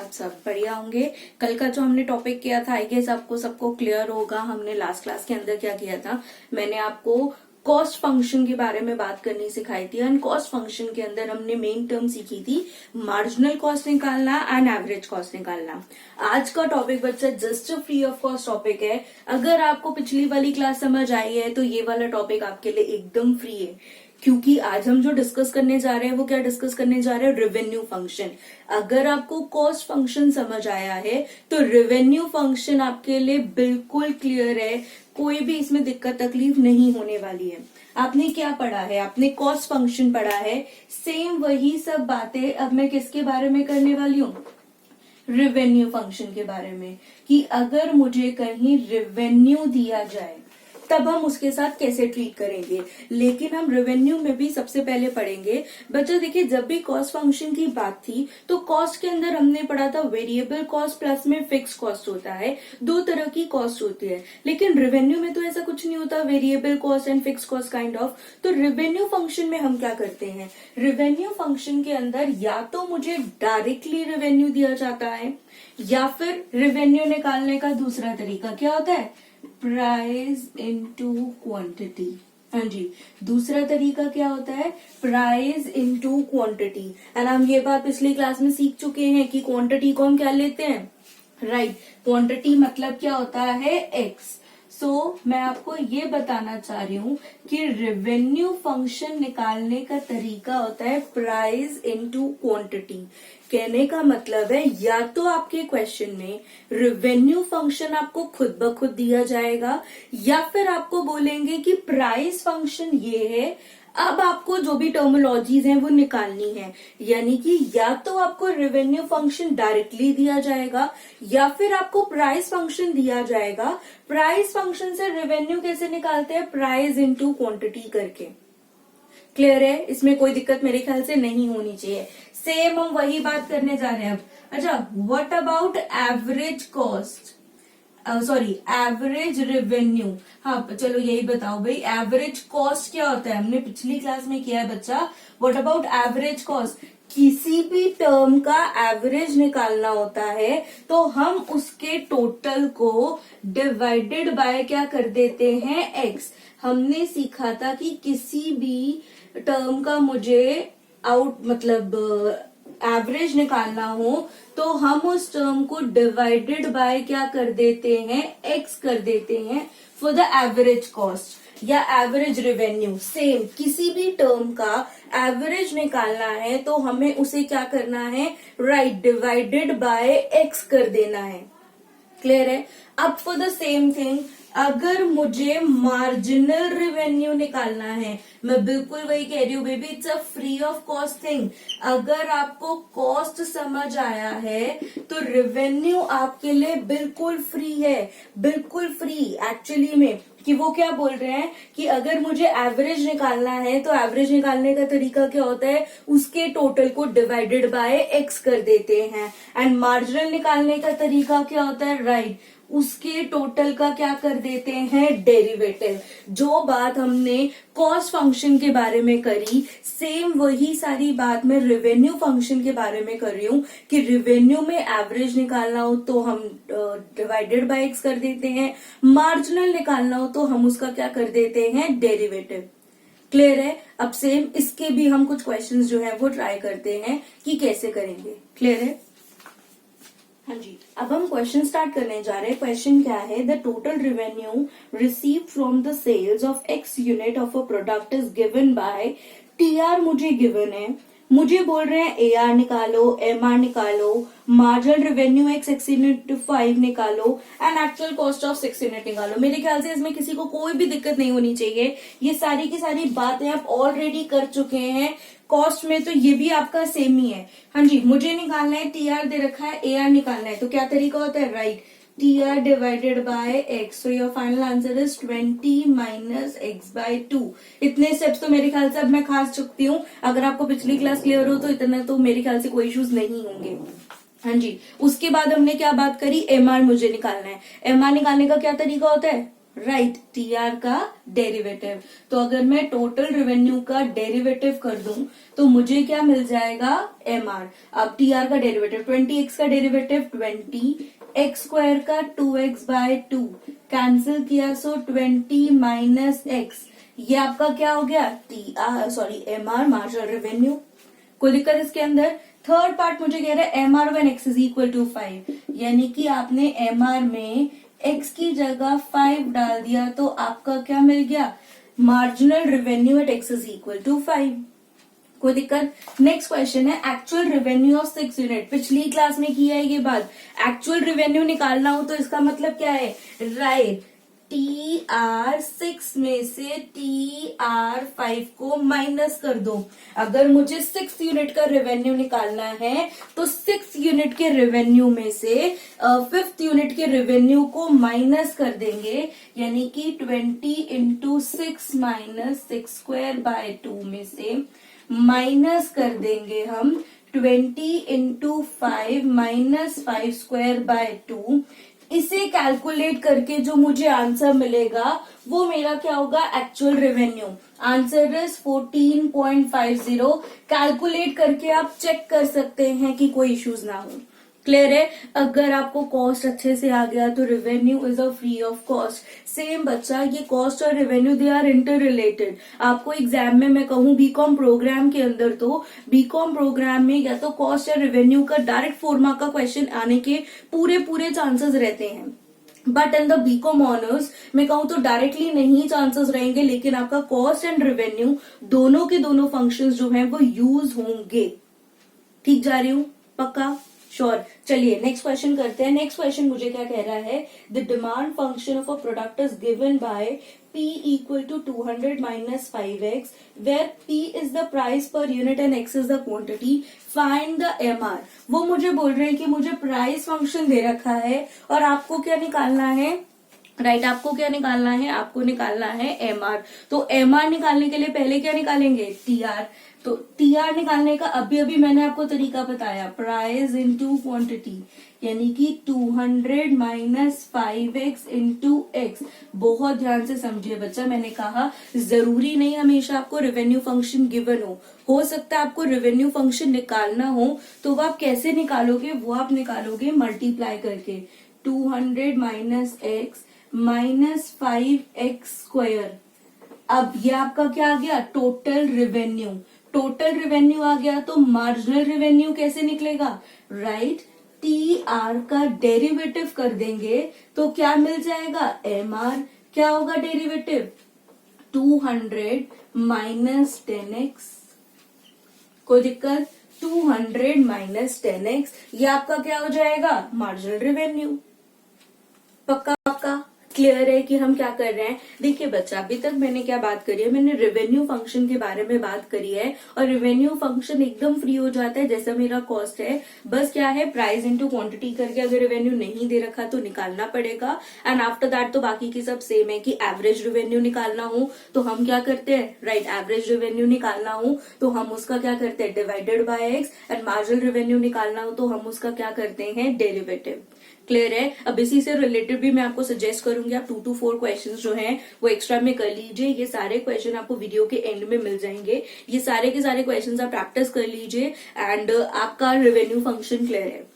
आप सब बढ़िया होंगे। कल का जो हमने टॉपिक किया था आई गेस आपको सबको क्लियर होगा। हमने लास्ट क्लास के अंदर क्या किया था, मैंने आपको कॉस्ट फंक्शन के बारे में बात करनी सिखाई थी। एंड कॉस्ट फंक्शन के अंदर हमने मेन टर्म सीखी थी मार्जिनल कॉस्ट निकालना एंड एवरेज कॉस्ट निकालना। आज का टॉपिक बच्चा just free of cost topic है। अगर आपको पिछली वाली क्लास समझ आई है तो ये वाला टॉपिक आपके लिए एकदम फ्री है, क्योंकि आज हम जो डिस्कस करने जा रहे हैं वो क्या डिस्कस करने जा रहे हैं, रेवेन्यू फंक्शन। अगर आपको कॉस्ट फंक्शन समझ आया है तो रेवेन्यू फंक्शन आपके लिए बिल्कुल क्लियर है, कोई भी इसमें दिक्कत तकलीफ नहीं होने वाली है। आपने क्या पढ़ा है, आपने कॉस्ट फंक्शन पढ़ा है, सेम वही सब बातें अब मैं किसके बारे में करने वाली हूँ, रेवेन्यू फंक्शन के बारे में। कि अगर मुझे कहीं रेवेन्यू दिया जाए तब हम उसके साथ कैसे ट्रीट करेंगे। लेकिन हम रेवेन्यू में भी सबसे पहले पढ़ेंगे बच्चा। देखिए, जब भी कॉस्ट फंक्शन की बात थी तो कॉस्ट के अंदर हमने पढ़ा था वेरिएबल कॉस्ट प्लस में फिक्स कॉस्ट होता है, दो तरह की कॉस्ट होती है। लेकिन रेवेन्यू में तो ऐसा कुछ नहीं होता, variable cost and fix cost kind of. तो रेवेन्यू फंक्शन में हम क्या करते हैं, रेवेन्यू फंक्शन के अंदर या तो मुझे डायरेक्टली रेवेन्यू दिया जाता है या फिर रेवेन्यू निकालने का दूसरा तरीका क्या होता है, प्राइस इनटू क्वांटिटी। हाँ जी, दूसरा तरीका क्या होता है, प्राइस इनटू क्वांटिटी। एंड हम ये बात पिछली क्लास में सीख चुके हैं कि क्वांटिटी को हम क्या लेते हैं, राइट। क्वांटिटी मतलब क्या होता है, एक्स। सो मैं आपको ये बताना चाह रही हूँ कि रेवेन्यू फंक्शन निकालने का तरीका होता है प्राइस इनटू क्वांटिटी। कहने का मतलब है या तो आपके क्वेश्चन में रेवेन्यू फंक्शन आपको खुद ब खुद दिया जाएगा या फिर आपको बोलेंगे कि प्राइस फंक्शन ये है, अब आपको जो भी टर्मिनोलॉजीज हैं वो निकालनी है। यानी कि या तो आपको रेवेन्यू फंक्शन डायरेक्टली दिया जाएगा या फिर आपको प्राइस फंक्शन दिया जाएगा। प्राइस फंक्शन से रेवेन्यू कैसे निकालते हैं, प्राइस इनटू क्वांटिटी करके। क्लियर है, इसमें कोई दिक्कत मेरे ख्याल से नहीं होनी चाहिए। सेम हम वही बात करने जा रहे हैं अब। अच्छा, what about average cost, sorry average revenue. हाँ चलो यही बताओ भाई, एवरेज कॉस्ट क्या होता है, हमने पिछली क्लास में किया है बच्चा। व्हाट अबाउट एवरेज कॉस्ट, किसी भी टर्म का एवरेज निकालना होता है तो हम उसके टोटल को डिवाइडेड बाय क्या कर देते हैं, एक्स। हमने सीखा था कि किसी भी टर्म का मुझे मतलब एवरेज निकालना हो तो हम उस टर्म को डिवाइडेड बाय क्या कर देते हैं, एक्स कर देते हैं फॉर द एवरेज कॉस्ट या एवरेज रेवेन्यू। सेम किसी भी टर्म का एवरेज निकालना है तो हमें उसे क्या करना है, राइट, डिवाइडेड बाय एक्स कर देना है। क्लियर है। अब फॉर द सेम थिंग, अगर मुझे मार्जिनल रेवेन्यू निकालना है, मैं बिल्कुल वही कह रही हूँ baby, it's a free of cost thing. अगर आपको कॉस्ट समझ आया है तो रेवेन्यू आपके लिए बिल्कुल फ्री है, बिल्कुल फ्री एक्चुअली में। कि वो क्या बोल रहे हैं कि अगर मुझे एवरेज निकालना है तो एवरेज निकालने का तरीका क्या होता है, उसके टोटल को डिवाइडेड बाय एक्स कर देते हैं। एंड मार्जिनल निकालने का तरीका क्या होता है, राइट, उसके टोटल का क्या कर देते हैं, डेरिवेटिव। जो बात हमने कॉस्ट फंक्शन के बारे में करी, सेम वही सारी बात मैं रेवेन्यू फंक्शन के बारे में कर रही हूँ कि रेवेन्यू में एवरेज निकालना हो तो हम डिवाइडेड बाय एक्स कर देते हैं, मार्जिनल निकालना हो तो हम उसका क्या कर देते हैं, डेरिवेटिव। क्लियर है। अब सेम इसके भी हम कुछ क्वेश्चंस जो है वो ट्राई करते हैं कि कैसे करेंगे। क्लियर है। हाँ जी, अब हम क्वेश्चन स्टार्ट करने जा रहे हैं। क्वेश्चन क्या है, the total revenue receive from the sales of X unit of a product is given by TR. मुझे गिवन है, मुझे बोल रहे हैं एआर निकालो, एमआर निकालो, मार्जिनल रेवेन्यू एक्स यूनिट 5 निकालो and actual cost of 6 unit निकालो। मेरे ख्याल से इसमें किसी को कोई भी दिक्कत नहीं होनी चाहिए। ये सारी की सारी बातें आप ऑलरेडी कर चुके हैं। कॉस्ट में तो ये भी आपका सेम ही है। हाँ जी, मुझे निकालना है, टीआर दे रखा है, एआर निकालना है, तो क्या तरीका होता है, right, TR divided by X. So your final answer is 20 minus X by 2। इतने स्टेप्स तो मेरे ख्याल से अब मैं खा चुकती हूँ। अगर आपको पिछली क्लास क्लियर हो तो इतना तो मेरे ख्याल से कोई इश्यूज नहीं होंगे। हाँ जी, उसके बाद हमने क्या बात करी, एमआर मुझे निकालना है। एमआर निकालने का क्या तरीका होता है, राइट, टीआर का डेरिवेटिव। तो अगर मैं टोटल रेवेन्यू का डेरिवेटिव कर दूं तो मुझे क्या मिल जाएगा, एमआर। अब टीआर का डेरिवेटिव 20x का डेरिवेटिव 20, एक्स स्क्वायर का 2x/2 कैंसिल किया, सो 20 माइनस एक्स, ये आपका क्या हो गया, एमआर, मार्जिनल रेवेन्यू। कोई दिक्कत इसके अंदर। थर्ड पार्ट मुझे कह रहा है MR when x is equal to 5, यानी कि आपने एमआर में x की जगह 5 डाल दिया तो आपका क्या मिल गया, marginal revenue at x is equal to 5। कोई दिक्कत। नेक्स्ट क्वेश्चन है एक्चुअल रेवेन्यू ऑफ 6 यूनिट। पिछली क्लास में किया है ये बात, एक्चुअल रेवेन्यू निकालना हो तो इसका मतलब क्या है, राइट, TR6 में से TR5 को माइनस कर दो। अगर मुझे 6 यूनिट का रेवेन्यू निकालना है तो 6 यूनिट के रेवेन्यू में से 5th यूनिट के रेवेन्यू को माइनस कर देंगे, यानी कि 20 इंटू 6 माइनस 6/2 में से माइनस कर देंगे हम 20 इंटू 5 माइनस 5/2। इसे कैलकुलेट करके जो मुझे आंसर मिलेगा वो मेरा क्या होगा, actual revenue. Answer is 14.50। Calculate करके आप चेक कर सकते हैं कि कोई इश्यूज ना हो। क्लियर है। अगर आपको कॉस्ट अच्छे से आ गया तो revenue is a free of cost. Same बच्चा, ये कॉस्ट और revenue they are interrelated. आपको एग्जाम में मैं कहूं बीकॉम प्रोग्राम के अंदर, तो बीकॉम प्रोग्राम में या तो कॉस्ट या रेवेन्यू का डायरेक्ट 4 मार्क का क्वेश्चन आने के पूरे चांसेस रहते हैं। But in the BCom honours मैं कहूं तो डायरेक्टली नहीं चांसेस रहेंगे, लेकिन आपका कॉस्ट एंड रेवेन्यू दोनों के दोनों फंक्शंस जो हैं वो यूज होंगे। ठीक जा रही हूं, पक्का, श्योर। चलिए नेक्स्ट क्वेश्चन करते हैं। नेक्स्ट क्वेश्चन मुझे क्या कह रहा है, the demand function of a product is given by P equal to 200 minus 5x, where P is the price per unit and x is the quantity, find the MR। वो मुझे बोल रहे हैं कि मुझे प्राइस फंक्शन दे रखा है और आपको क्या निकालना है, राइट, आपको क्या निकालना है, आपको निकालना है MR। तो MR निकालने के लिए पहले क्या निकालेंगे, TR। तो TR निकालने का अभी मैंने आपको तरीका बताया, प्राइस इंटू क्वांटिटी, यानी कि 200 माइनस 5x इंटू एक्स। बहुत ध्यान से समझिए बच्चा, मैंने कहा जरूरी नहीं हमेशा आपको रेवेन्यू फंक्शन गिवन हो सकता है आपको रेवेन्यू फंक्शन निकालना हो, तो वो आप कैसे निकालोगे, वो आप निकालोगे मल्टीप्लाई करके 200 minus x minus 5x square. अब ये आपका क्या आ गया, टोटल रेवेन्यू। टोटल रेवेन्यू आ गया तो मार्जिनल रेवेन्यू कैसे निकलेगा, राइट, TR का डेरिवेटिव कर देंगे तो क्या मिल जाएगा, MR। क्या होगा डेरिवेटिव, 200 माइनस 10x। कोई दिक्कत, 200 माइनस 10x, ये आपका क्या हो जाएगा, मार्जिनल रेवेन्यू। पक्का पक्का क्लियर है कि हम क्या कर रहे हैं। देखिए बच्चा, अभी तक मैंने क्या बात करी है, मैंने रेवेन्यू फंक्शन के बारे में बात करी है, और रेवेन्यू फंक्शन एकदम फ्री हो जाता है जैसा मेरा कॉस्ट है। बस क्या है, प्राइस इनटू क्वांटिटी करके अगर रेवेन्यू नहीं दे रखा तो निकालना पड़ेगा, एंड आफ्टर दैट तो बाकी की सब सेम है। कि एवरेज रेवेन्यू निकालना हो तो हम क्या करते हैं, राइट, एवरेज रेवेन्यू निकालना हो तो हम उसका क्या करते हैं, divided by x, and marginal revenue निकालना हो तो हम उसका क्या करते हैं, डेरिवेटिव। क्लियर है। अब इसी से रिलेटेड भी मैं आपको सजेस्ट करूंगी, आप 2 to 4 क्वेश्चंस जो हैं वो एक्स्ट्रा में कर लीजिए। ये सारे क्वेश्चन आपको वीडियो के एंड में मिल जाएंगे। ये सारे के सारे क्वेश्चंस आप प्रैक्टिस कर लीजिए, एंड आपका रेवेन्यू फंक्शन क्लियर है।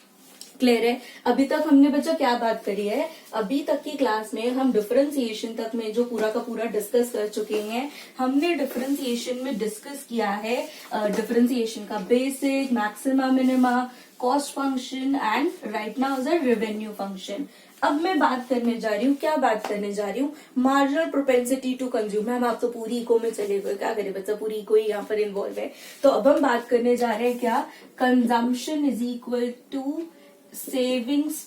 क्लियर है। अभी तक हमने बच्चा क्या बात करी है, अभी तक की क्लास में हम डिफरेंशिएशन तक में जो पूरा का पूरा डिस्कस कर चुके हैं। हमने डिफरेंशिएशन में डिस्कस किया है डिफरेंशिएशन का basic, maxima, minima, cost function and right now is a revenue function. अब मैं बात करने जा रही हूँ, क्या बात करने जा रही हूँ, marginal propensity to consume. Ma'am आप तो पूरी इको में चले गए, क्या करे बच्चा, पूरी इको ही यहाँ पर इन्वॉल्व है। तो अब हम बात करने जा रहे हैं क्या, consumption is equal to savings,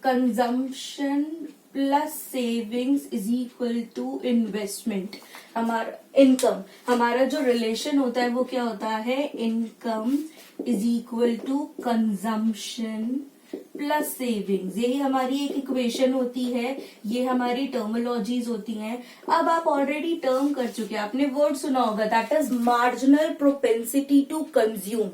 consumption plus savings is equal to investment. हमारा इनकम, हमारा जो रिलेशन होता है वो क्या होता है, income is equal to consumption plus savings. यही हमारी एक इक्वेशन होती है, ये हमारी टर्मोलॉजीज होती हैं। अब आप ऑलरेडी टर्म कर चुके हैं, आपने वर्ड सुना होगा, that is marginal propensity to consume.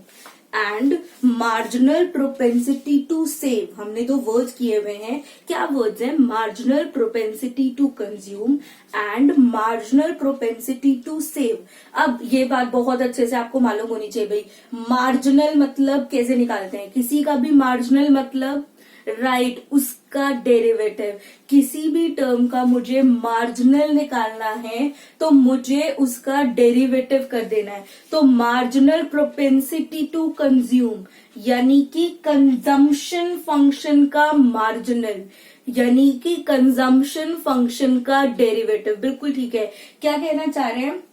And marginal propensity to save. हमने दो वर्ड्स किए हुए हैं, क्या वर्ड्स हैं? Marginal propensity to consume and marginal propensity to save. अब ये बात बहुत अच्छे से आपको मालूम होनी चाहिए भाई, मार्जिनल मतलब कैसे निकालते हैं? किसी का भी मार्जिनल मतलब राइट उसका डेरिवेटिव। किसी भी टर्म का मुझे मार्जिनल निकालना है तो मुझे उसका डेरिवेटिव कर देना है। तो मार्जिनल प्रोपेंसिटी टू कंज्यूम यानी कि कंजम्पशन फंक्शन का मार्जिनल, यानी कि कंजम्पशन फंक्शन का डेरिवेटिव। बिल्कुल ठीक है। क्या कहना चाह रहे हैं?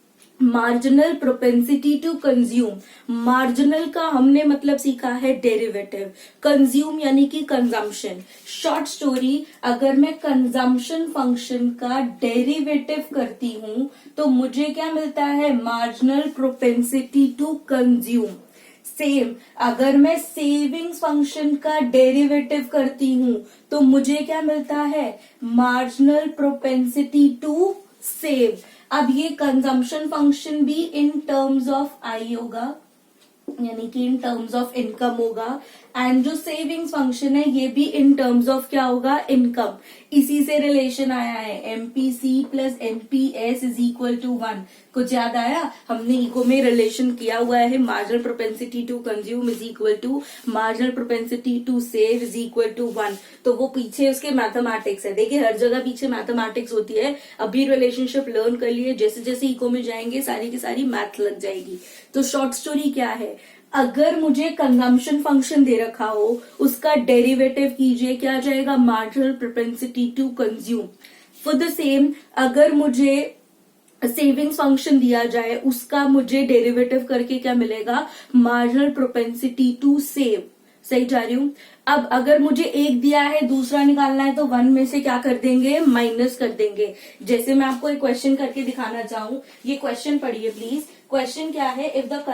Marginal propensity to consume. Marginal का हमने मतलब सीखा है डेरिवेटिव, कंज्यूम यानी कि कंजम्पशन। शॉर्ट स्टोरी, अगर मैं कंजम्पशन फंक्शन का डेरिवेटिव करती हूं तो मुझे क्या मिलता है? Marginal propensity to consume. Same, अगर मैं सेविंग्स फंक्शन का डेरिवेटिव करती हूं तो मुझे क्या मिलता है? Marginal propensity to save. अब ये कंजम्पशन फंक्शन भी इन टर्म्स ऑफ आई होगा, यानी कि इन टर्म्स ऑफ इनकम होगा, एंड जो सेविंग्स फंक्शन है ये भी इन टर्म्स ऑफ क्या होगा? इनकम। इसी से रिलेशन आया है, MPC plus MPS is equal to 1। कुछ याद आया? हमने इको में रिलेशन किया हुआ है, marginal propensity to consume is equal to marginal propensity to save is equal to 1। तो वो पीछे उसके मैथमेटिक्स है। देखिए हर जगह पीछे मैथमेटिक्स होती है। अभी रिलेशनशिप लर्न कर लिए, जैसे जैसे इको में जाएंगे सारी की सारी मैथ लग जाएगी। तो शॉर्ट स्टोरी क्या है? अगर मुझे कंजम्पशन फंक्शन दे रखा हो उसका डेरिवेटिव कीजिए, क्या आ जाएगा? Marginal propensity to consume. For the same, अगर मुझे सेविंग्स फंक्शन दिया जाए उसका मुझे डेरिवेटिव करके क्या मिलेगा? Marginal propensity to save. सही जा रही हूं? अब अगर मुझे एक दिया है दूसरा निकालना है तो 1 में से क्या कर देंगे? माइनस कर देंगे। जैसे मैं आपको एक क्वेश्चन करके दिखाना चाहूं, ये क्वेश्चन पढ़िए प्लीज। क्वेश्चन क्या है? If the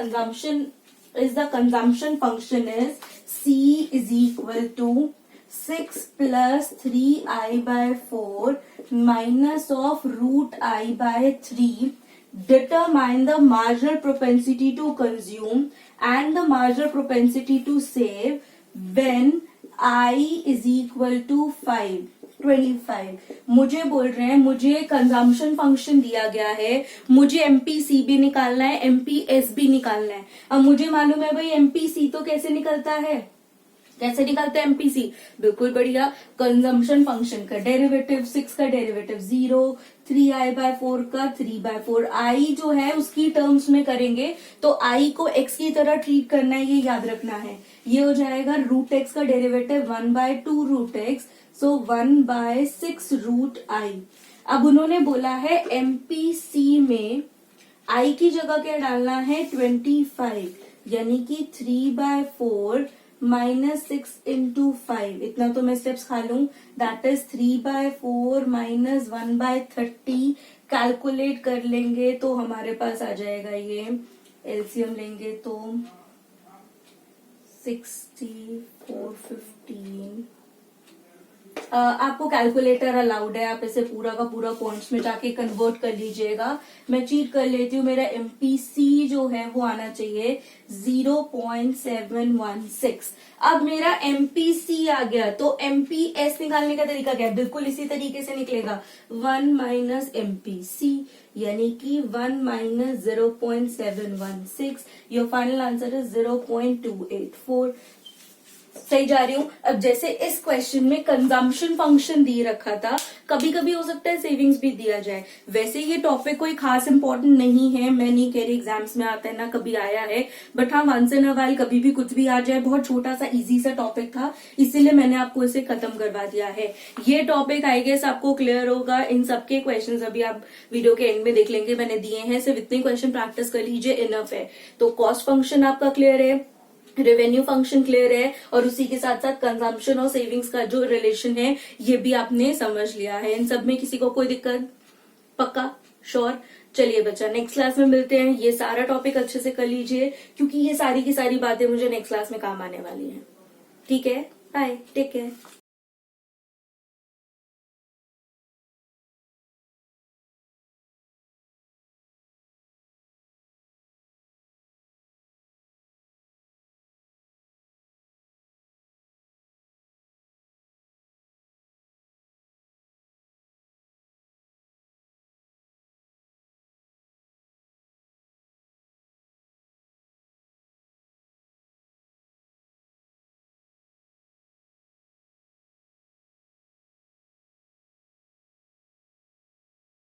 consumption function is C is equal to 6 plus 3i by 4 minus of root I by 3, determine the marginal propensity to consume and the marginal propensity to save when I is equal to 25। मुझे बोल रहे हैं, मुझे consumption function दिया गया है, मुझे MPC भी निकालना है, एमपीएस भी निकालना है। अब मुझे मालूम है भाई एमपीसी तो कैसे निकलता है, कैसे निकालते हैं एमपीसी? बिल्कुल बढ़िया, कंजम्पशन फंक्शन का डेरिवेटिव, 6 का डेरिवेटिव 0, 3i/4 का 3/4। आई जो है उसकी टर्म्स में करेंगे तो आई को एक्स की तरह ट्रीट करना है, ये याद रखना है। ये हो जाएगा रूट एक्स का derivative 1/2 root x, so 1/6 root I. अब उन्होंने बोला है एमपीसी में आई की जगह क्या डालना है? 25, यानी कि 3/4 माइनस 6 इंटू 5। इतना तो मैं स्टेप्स खा लूं, दैट इज 3/4 माइनस 1/30। कैलकुलेट कर लेंगे तो हमारे पास आ जाएगा, ये एलसीएम लेंगे तो 60, 415। आपको कैलकुलेटर अलाउड है, आप इसे पूरा का पूरा पॉइंट्स में जाके कन्वर्ट कर लीजिएगा। मैं चीट कर लेती हूँ, मेरा एमपीसी जो है वो आना चाहिए 0.716। अब मेरा एमपीसी आ गया तो एमपीएस निकालने का तरीका क्या है? बिल्कुल इसी तरीके से निकलेगा, 1 माइनस एमपीसी, यानी कि 1 minus 0.716। Your final answer is 0.284। सही जा रही हूं? अब जैसे इस क्वेश्चन में कंजम्पशन फंक्शन दिए रखा था, कभी कभी हो सकता है सेविंग्स भी दिया जाए। वैसे ये टॉपिक कोई खास इंपॉर्टेंट नहीं है, मैं नहीं कह रही एग्जाम्स में आता है ना कभी आया है, बट हाँ वंस इन अ व्हाइल कभी भी कुछ भी आ जाए। बहुत छोटा सा इजी सा टॉपिक था, इसीलिए मैंने आपको इसे खत्म करवा दिया है। ये टॉपिक आई गेस आपको क्लियर होगा। इन सबके क्वेश्चन अभी आप वीडियो के एंड में देख लेंगे, मैंने दिए हैं, सिर्फ इतने क्वेश्चन प्रैक्टिस कर लीजिए, इनफ है। तो कॉस्ट फंक्शन आपका क्लियर है, रेवेन्यू फंक्शन क्लियर है, और उसी के साथ साथ कंजम्पशन और सेविंग्स का जो रिलेशन है ये भी आपने समझ लिया है। इन सब में किसी को कोई दिक्कत? पक्का? श्योर? चलिए बच्चा, नेक्स्ट क्लास में मिलते हैं। ये सारा टॉपिक अच्छे से कर लीजिए क्योंकि ये सारी की सारी बातें मुझे नेक्स्ट क्लास में काम आने वाली हैं। ठीक है, बाय, टेक केयर।